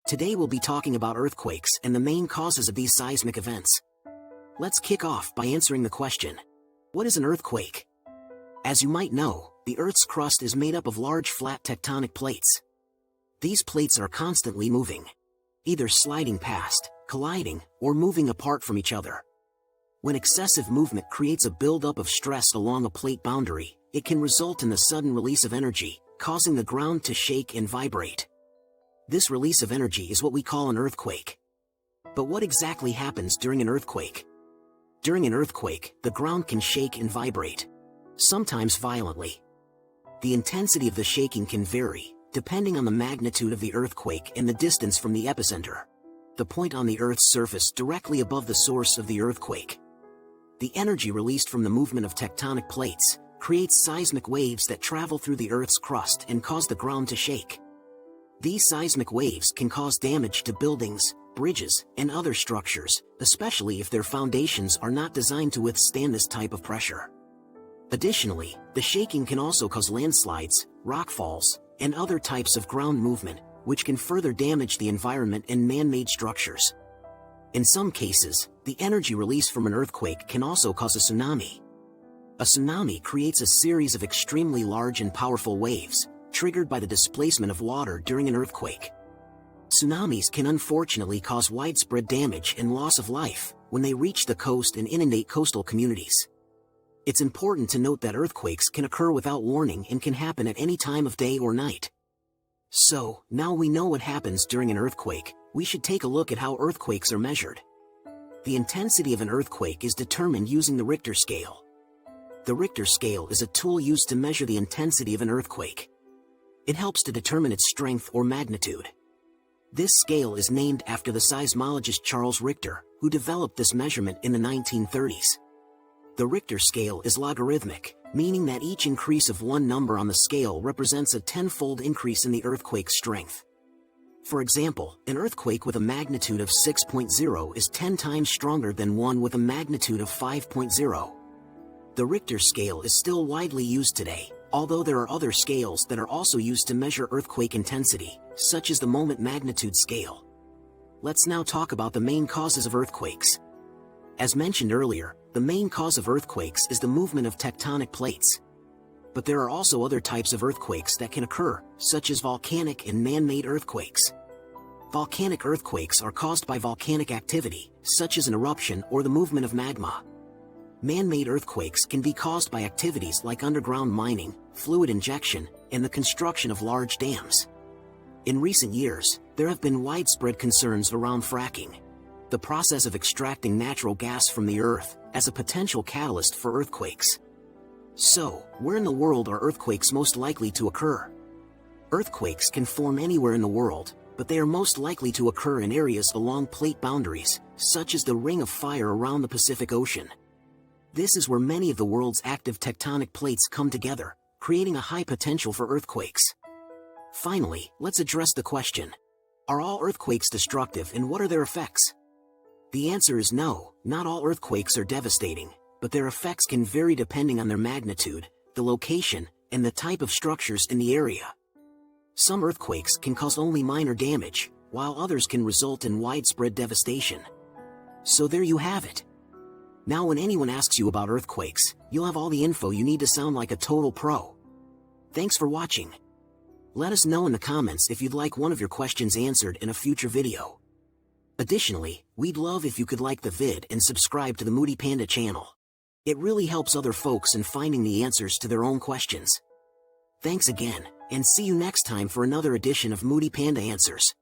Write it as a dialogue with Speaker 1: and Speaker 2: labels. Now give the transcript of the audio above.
Speaker 1: Today we'll be talking about earthquakes and the main causes of these seismic events. Let's kick off by answering the question, what is an earthquake? As you might know, the Earth's crust is made up of large flat tectonic plates. These plates are constantly moving, either sliding past, colliding, or moving apart from each other. When excessive movement creates a buildup of stress along a plate boundary, it can result in the sudden release of energy, causing the ground to shake and vibrate. This release of energy is what we call an earthquake. But what exactly happens during an earthquake? During an earthquake, the ground can shake and vibrate, sometimes violently. The intensity of the shaking can vary, depending on the magnitude of the earthquake and the distance from the epicenter, the point on the Earth's surface directly above the source of the earthquake. The energy released from the movement of tectonic plates creates seismic waves that travel through the Earth's crust and cause the ground to shake. These seismic waves can cause damage to buildings, bridges, and other structures, especially if their foundations are not designed to withstand this type of pressure. Additionally, the shaking can also cause landslides, rockfalls, and other types of ground movement, which can further damage the environment and man-made structures. In some cases, the energy released from an earthquake can also cause a tsunami. A tsunami creates a series of extremely large and powerful waves, triggered by the displacement of water during an earthquake. Tsunamis can unfortunately cause widespread damage and loss of life when they reach the coast and inundate coastal communities. It's important to note that earthquakes can occur without warning and can happen at any time of day or night. So, now we know what happens during an earthquake, we should take a look at how earthquakes are measured. The intensity of an earthquake is determined using the Richter scale. The Richter scale is a tool used to measure the intensity of an earthquake. It helps to determine its strength or magnitude. This scale is named after the seismologist Charles Richter, who developed this measurement in the 1930s. The Richter scale is logarithmic, meaning that each increase of one number on the scale represents a tenfold increase in the earthquake's strength. For example, an earthquake with a magnitude of 6.0 is 10 times stronger than one with a magnitude of 5.0. The Richter scale is still widely used today, although there are other scales that are also used to measure earthquake intensity, such as the moment magnitude scale. Let's now talk about the main causes of earthquakes. As mentioned earlier, the main cause of earthquakes is the movement of tectonic plates. But there are also other types of earthquakes that can occur, such as volcanic and man-made earthquakes. Volcanic earthquakes are caused by volcanic activity, such as an eruption or the movement of magma. Man-made earthquakes can be caused by activities like underground mining, fluid injection, and the construction of large dams. In recent years, there have been widespread concerns around fracking, the process of extracting natural gas from the earth, as a potential catalyst for earthquakes. So, where in the world are earthquakes most likely to occur? Earthquakes can form anywhere in the world, but they are most likely to occur in areas along plate boundaries, such as the Ring of Fire around the Pacific Ocean. This is where many of the world's active tectonic plates come together, creating a high potential for earthquakes. Finally, let's address the question, are all earthquakes destructive and what are their effects? The answer is no, not all earthquakes are devastating, but their effects can vary depending on their magnitude, the location, and the type of structures in the area. Some earthquakes can cause only minor damage, while others can result in widespread devastation. So there you have it. Now when anyone asks you about earthquakes, you'll have all the info you need to sound like a total pro. Thanks for watching. Let us know in the comments if you'd like one of your questions answered in a future video. Additionally, we'd love if you could like the vid and subscribe to the Moody Panda channel. It really helps other folks in finding the answers to their own questions. Thanks again, and see you next time for another edition of Moody Panda Answers.